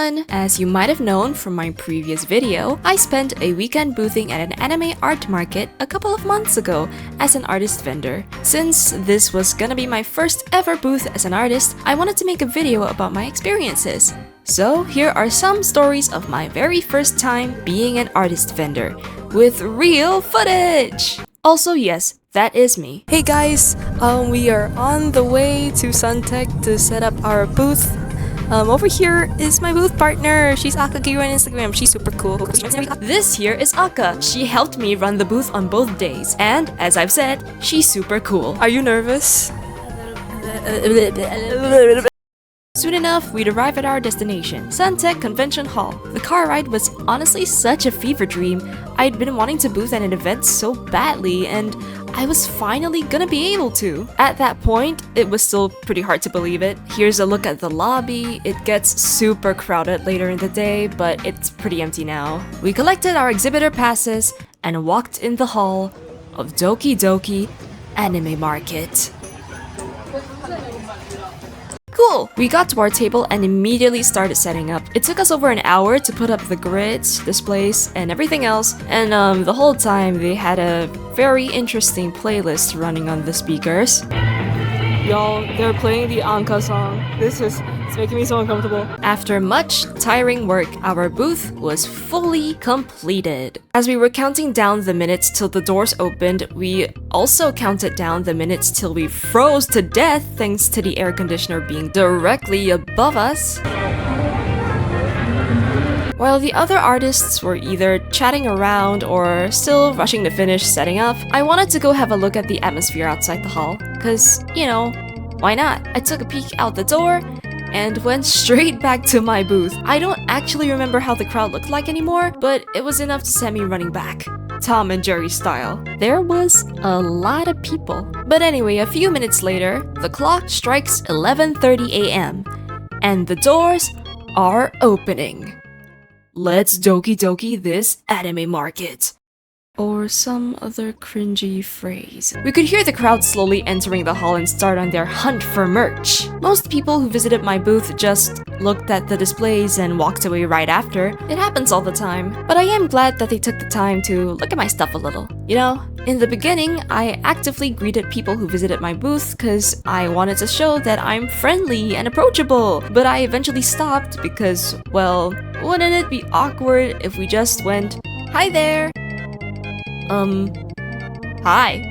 everyone! As you might have known from my previous video, I spent a weekend boothing at an anime art market a couple of months ago as an artist vendor. Since this was gonna be my first ever booth as an artist, I wanted to make a video about my experiences. So here are some stories of my very first time being an artist vendor, with real footage! Also yes, that is me. Hey guys, we are on the way to Suntech to set up our booth. Over here is my booth partner. She's Akagiro on Instagram. She's super cool. This here is Aka. She helped me run the booth on both days. And as I've said, she's super cool. Are you nervous? Soon enough, we'd arrive at our destination, Suntech Convention Hall. The car ride was honestly such a fever dream. I'd been wanting to booth at an event so badly, and I was finally gonna be able to. At that point, it was still pretty hard to believe it. Here's a look at the lobby. It gets super crowded later in the day, but it's pretty empty now. We collected our exhibitor passes and walked in the hall of Doki Doki Anime Market. Cool! We got to our table and immediately started setting up. It took us over an hour to put up the grids, displays, and everything else, and the whole time they had a very interesting playlist running on the speakers. Y'all, they're playing the Anka song. It's making me so uncomfortable. After much tiring work, our booth was fully completed. As we were counting down the minutes till the doors opened, we also counted down the minutes till we froze to death thanks to the air conditioner being directly above us. While the other artists were either chatting around or still rushing to finish setting up, I wanted to go have a look at the atmosphere outside the hall, cause, you know, why not? I took a peek out the door and went straight back to my booth. I don't actually remember how the crowd looked like anymore, but it was enough to send me running back, Tom and Jerry style. There was a lot of people. But anyway, a few minutes later, the clock strikes 11:30 a.m. and the doors are opening. Let's Doki Doki this anime market. Or some other cringy phrase. We could hear the crowd slowly entering the hall and start on their hunt for merch. Most people who visited my booth just looked at the displays and walked away right after. It happens all the time. But I am glad that they took the time to look at my stuff a little. You know, in the beginning, I actively greeted people who visited my booth because I wanted to show that I'm friendly and approachable. But I eventually stopped because, well, wouldn't it be awkward if we just went, "Hi there." Hi.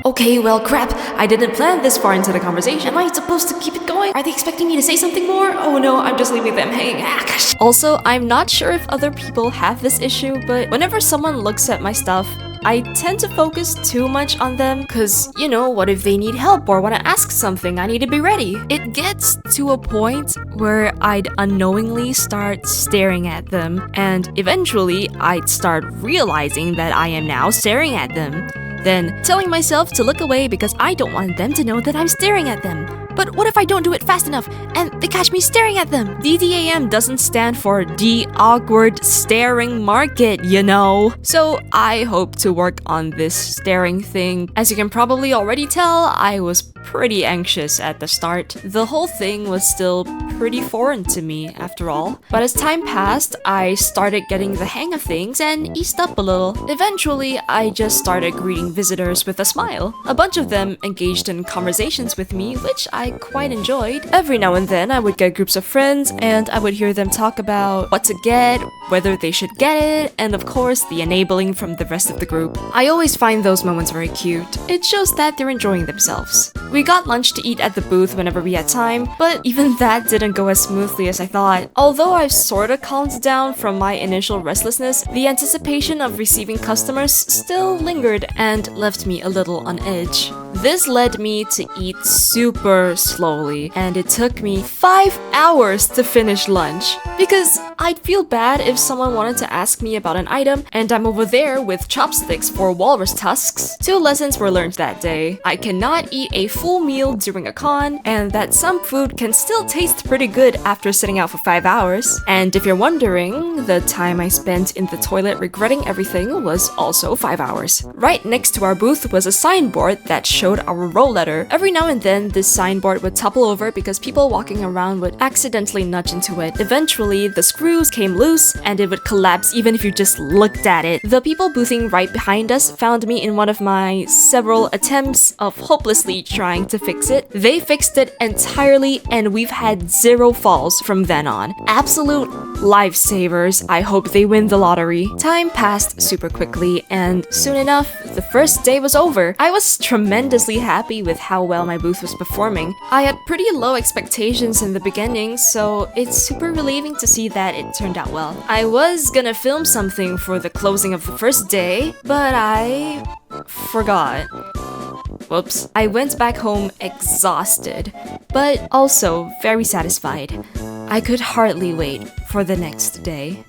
Okay, well, crap. I didn't plan this far into the conversation. Am I supposed to keep it going? Are they expecting me to say something more? Oh no, I'm just leaving them hanging. Also, I'm not sure if other people have this issue, but whenever someone looks at my stuff, I tend to focus too much on them because, you know, what if they need help or want to ask something? I need to be ready. It gets to a point where I'd unknowingly start staring at them, and eventually I'd start realizing that I am now staring at them. Then telling myself to look away because I don't want them to know that I'm staring at them. But what if I don't do it fast enough and they catch me staring at them? DDAM doesn't stand for the awkward staring market, you know. So I hope to work on this staring thing. As you can probably already tell, I was pretty anxious at the start. The whole thing was still pretty foreign to me after all. But as time passed, I started getting the hang of things and eased up a little. Eventually, I just started greeting visitors with a smile. A bunch of them engaged in conversations with me, which I quite enjoyed. Every now and then, I would get groups of friends and I would hear them talk about what to get, whether they should get it, and of course, the enabling from the rest of the group. I always find those moments very cute. It shows that they're enjoying themselves. We got lunch to eat at the booth whenever we had time, but even that didn't go as smoothly as I thought. Although I've sorta calmed down from my initial restlessness, the anticipation of receiving customers still lingered and left me a little on edge. This led me to eat super slowly, and it took me 5 hours to finish lunch. Because I'd feel bad if someone wanted to ask me about an item, and I'm over there with chopsticks for walrus tusks. 2 lessons were learned that day. I cannot eat a full meal during a con, and that some food can still taste pretty good after sitting out for 5 hours. And if you're wondering, the time I spent in the toilet regretting everything was also 5 hours. Right next to our booth was a signboard that showed our roll letter. Every now and then, this signboard would topple over because people walking around would accidentally nudge into it. Eventually, the screws came loose and it would collapse even if you just looked at it. The people boothing right behind us found me in one of my several attempts of hopelessly trying to fix it. They fixed it entirely and we've had 0 falls from then on. Absolute lifesavers. I hope they win the lottery. Time passed super quickly and soon enough, the first day was over. I was tremendously happy with how well my booth was performing. I had pretty low expectations in the beginning, so it's super relieving to see that it turned out well. I was gonna film something for the closing of the first day, but I forgot. Whoops. I went back home exhausted, but also very satisfied. I could hardly wait for the next day.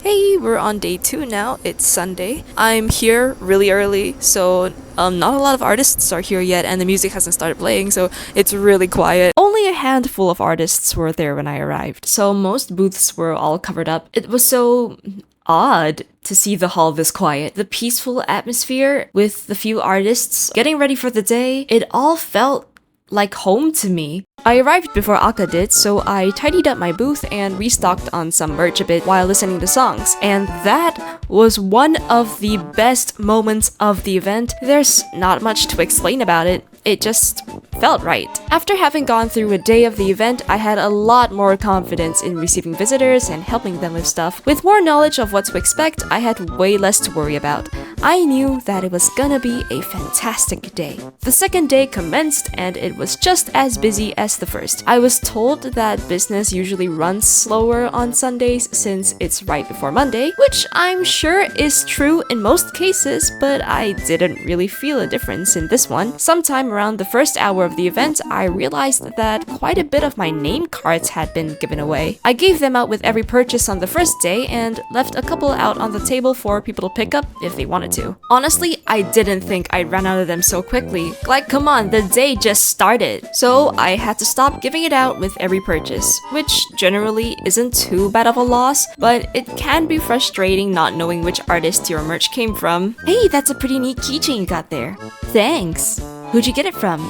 Hey, we're on day 2 now. It's Sunday. I'm here really early, so not a lot of artists are here yet, and the music hasn't started playing, so it's really quiet. Only a handful of artists were there when I arrived, so most booths were all covered up. It was so odd to see the hall this quiet. The peaceful atmosphere with the few artists getting ready for the day, it all felt like home to me. I arrived before Aka did, so I tidied up my booth and restocked on some merch a bit while listening to songs. And that was one of the best moments of the event. There's not much to explain about it. It just felt right. After having gone through a day of the event, I had a lot more confidence in receiving visitors and helping them with stuff. With more knowledge of what to expect, I had way less to worry about. I knew that it was gonna be a fantastic day. The second day commenced and it was just as busy as the first. I was told that business usually runs slower on Sundays since it's right before Monday, which I'm sure is true in most cases, but I didn't really feel a difference in this one. Sometime around the first hour of the event, I realized that quite a bit of my name cards had been given away. I gave them out with every purchase on the first day and left a couple out on the table for people to pick up if they wanted to. Honestly, I didn't think I'd run out of them so quickly. Like, come on, the day just started. So I had to stop giving it out with every purchase, which generally isn't too bad of a loss, but it can be frustrating not knowing which artist your merch came from. Hey, that's a pretty neat keychain you got there. Thanks. Who'd you get it from?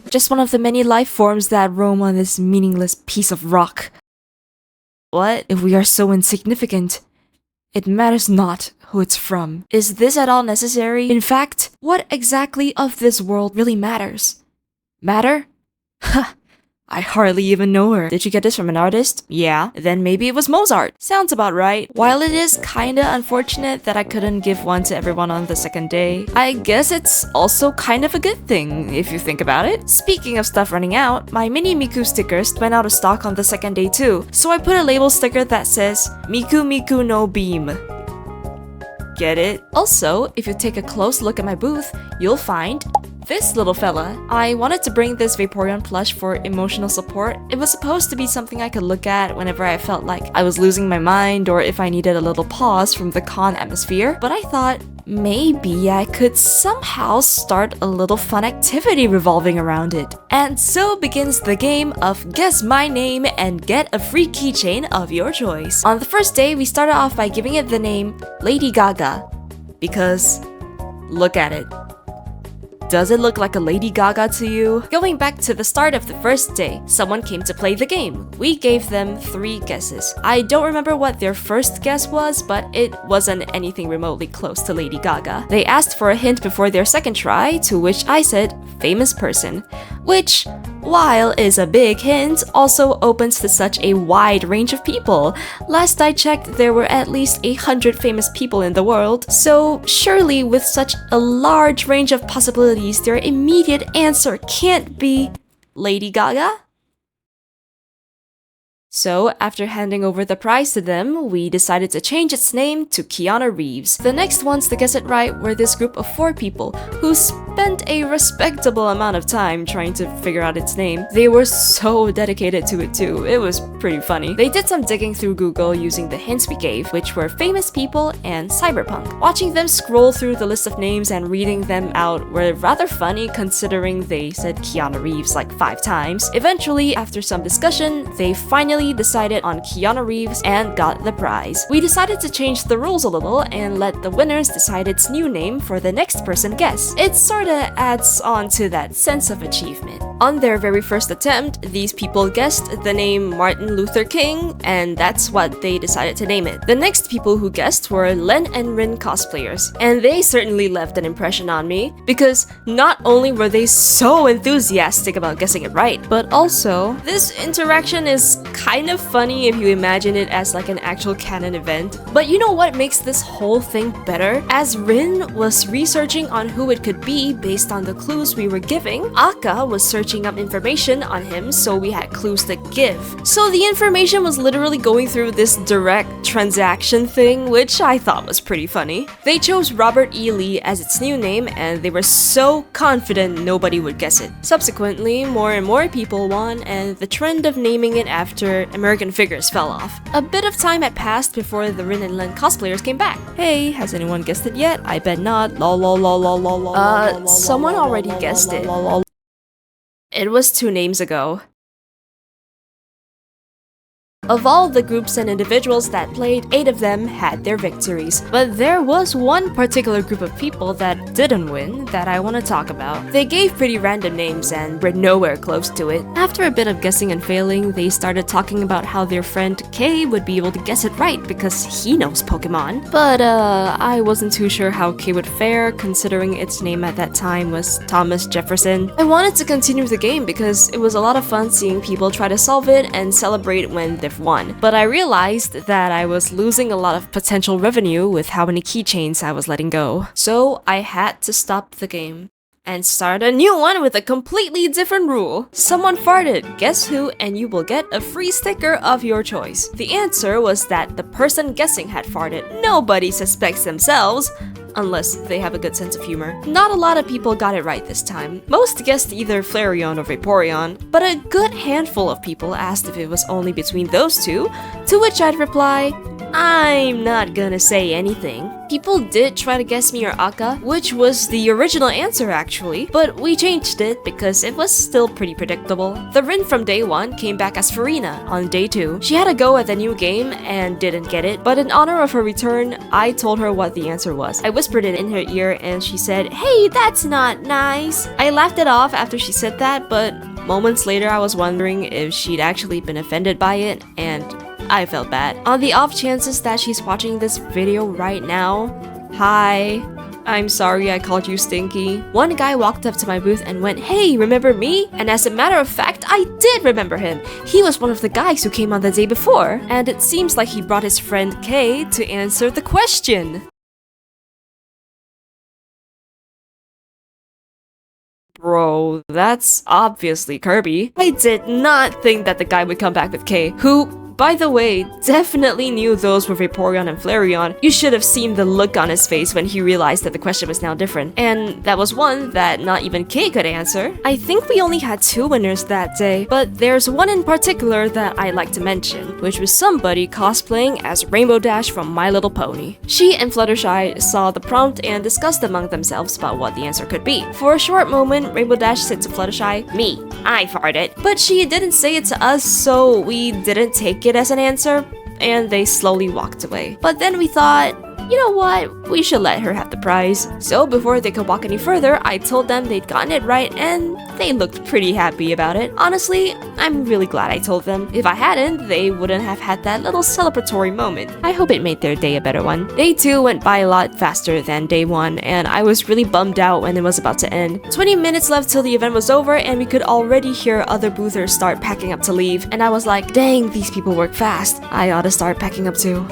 Just one of the many life forms that roam on this meaningless piece of rock. What if we are so insignificant? It matters not who it's from. Is this at all necessary? In fact, what exactly of this world really matters? Matter? Ha! I hardly even know her. Did you get this from an artist? Yeah. Then maybe it was Mozart. Sounds about right. While it is kinda unfortunate that I couldn't give one to everyone on the second day, I guess it's also kind of a good thing, if you think about it. Speaking of stuff running out, my mini Miku stickers went out of stock on the second day too, so I put a label sticker that says, Miku Miku no Beam. Get it? Also, if you take a close look at my booth, you'll find this little fella. I wanted to bring this Vaporeon plush for emotional support. It was supposed to be something I could look at whenever I felt like I was losing my mind or if I needed a little pause from the con atmosphere, but I thought maybe I could somehow start a little fun activity revolving around it. And so begins the game of Guess My Name and get a free keychain of your choice. On the first day, we started off by giving it the name Lady Gaga, because look at it. Does it look like a Lady Gaga to you? Going back to the start of the first day, someone came to play the game. We gave them 3 guesses. I don't remember what their first guess was, but it wasn't anything remotely close to Lady Gaga. They asked for a hint before their second try, to which I said, famous person. Which, while is a big hint, also opens to such a wide range of people. Last I checked, there were at least 100 famous people in the world, so surely with such a large range of possibilities, their immediate answer can't be Lady Gaga? So, after handing over the prize to them, we decided to change its name to Keanu Reeves. The next ones to guess it right were this group of 4 people, whose spent a respectable amount of time trying to figure out its name. They were so dedicated to it too, it was pretty funny. They did some digging through Google using the hints we gave, which were famous people and cyberpunk. Watching them scroll through the list of names and reading them out were rather funny considering they said Keanu Reeves like 5 times. Eventually, after some discussion, they finally decided on Keanu Reeves and got the prize. We decided to change the rules a little and let the winners decide its new name for the next person guess. It sorta adds on to that sense of achievement. On their very first attempt, these people guessed the name Martin Luther King, and that's what they decided to name it. The next people who guessed were Len and Rin cosplayers, and they certainly left an impression on me, because not only were they so enthusiastic about guessing it right, but also, this interaction is kind of funny if you imagine it as like an actual canon event. But you know what makes this whole thing better? As Rin was researching on who it could be based on the clues we were giving, Aka was searching up information on him, so we had clues to give. So the information was literally going through this direct transaction thing, which I thought was pretty funny. They chose Robert E. Lee as its new name, and they were so confident nobody would guess it. Subsequently, more and more people won, and the trend of naming it after American figures fell off. A bit of time had passed before the Rin and Len cosplayers came back. Hey, has anyone guessed it yet? I bet not. Someone already guessed it. It was 2 names ago. Of all the groups and individuals that played, 8 of them had their victories. But there was one particular group of people that didn't win that I want to talk about. They gave pretty random names and were nowhere close to it. After a bit of guessing and failing, they started talking about how their friend Kay would be able to guess it right because he knows Pokemon. But I wasn't too sure how Kay would fare considering its name at that time was Thomas Jefferson. I wanted to continue the game because it was a lot of fun seeing people try to solve it and celebrate when they've won. But I realized that I was losing a lot of potential revenue with how many keychains I was letting go. So I had to stop the game and start a new one with a completely different rule. Someone farted, guess who, and you will get a free sticker of your choice. The answer was that the person guessing had farted. Nobody suspects themselves, unless they have a good sense of humor. Not a lot of people got it right this time. Most guessed either Flareon or Vaporeon, but a good handful of people asked if it was only between those two, to which I'd reply, I'm not gonna say anything. People did try to guess me or Aka, which was the original answer actually, but we changed it because it was still pretty predictable. The Rin from day 1 came back as Farina on day 2. She had a go at the new game and didn't get it, but in honor of her return, I told her what the answer was. I whispered it in her ear and she said, "Hey, that's not nice." I laughed it off after she said that, but moments later I was wondering if she'd actually been offended by it, and I felt bad. On the off chances that she's watching this video right now, hi. I'm sorry I called you stinky. One guy walked up to my booth and went, "Hey, remember me?" And as a matter of fact, I did remember him. He was one of the guys who came on the day before, and it seems like he brought his friend Kay to answer the question. Bro, that's obviously Kirby. I did not think that the guy would come back with Kay, who, by the way, definitely knew those were Vaporeon and Flareon. You should have seen the look on his face when he realized that the question was now different. And that was one that not even Kay could answer. I think we only had 2 winners that day, but there's one in particular that I'd like to mention, which was somebody cosplaying as Rainbow Dash from My Little Pony. She and Fluttershy saw the prompt and discussed among themselves about what the answer could be. For a short moment, Rainbow Dash said to Fluttershy, "Me, I farted." But she didn't say it to us, so we didn't take it as an answer, and they slowly walked away. But then we thought, you know what, we should let her have the prize. So before they could walk any further, I told them they'd gotten it right and they looked pretty happy about it. Honestly, I'm really glad I told them. If I hadn't, they wouldn't have had that little celebratory moment. I hope it made their day a better one. Day 2 went by a lot faster than day 1, and I was really bummed out when it was about to end. 20 minutes left till the event was over, and we could already hear other boothers start packing up to leave. And I was like, dang, these people work fast. I ought to start packing up too.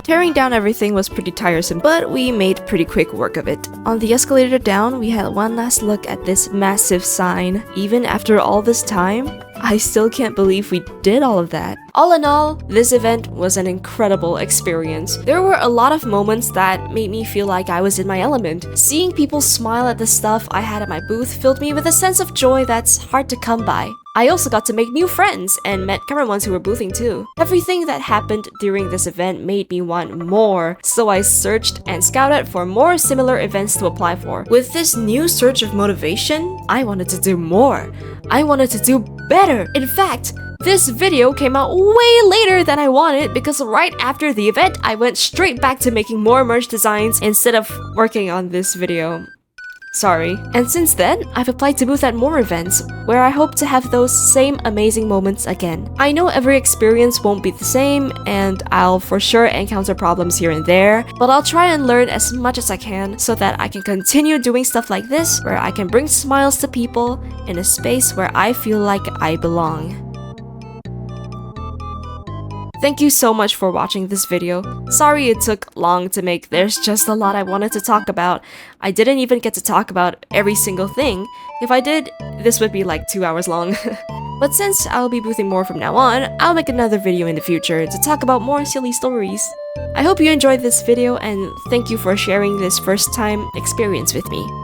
Tearing down everything was pretty tiresome, but we made pretty quick work of it. On the escalator down, we had one last look at this massive sign. Even after all this time, I still can't believe we did all of that. All in all, this event was an incredible experience. There were a lot of moments that made me feel like I was in my element. Seeing people smile at the stuff I had at my booth filled me with a sense of joy that's hard to come by. I also got to make new friends and met current ones who were boothing too. Everything that happened during this event made me want more, so I searched and scouted for more similar events to apply for. With this new surge of motivation, I wanted to do more. I wanted to do better. In fact, this video came out way later than I wanted because right after the event, I went straight back to making more merch designs instead of working on this video. Sorry. And since then, I've applied to booth at more events, where I hope to have those same amazing moments again. I know every experience won't be the same, and I'll for sure encounter problems here and there, but I'll try and learn as much as I can so that I can continue doing stuff like this, where I can bring smiles to people in a space where I feel like I belong. Thank you so much for watching this video. Sorry it took long to make, there's just a lot I wanted to talk about. I didn't even get to talk about every single thing. If I did, this would be like 2 hours long. But since I'll be boothing more from now on, I'll make another video in the future to talk about more silly stories. I hope you enjoyed this video and thank you for sharing this first time experience with me.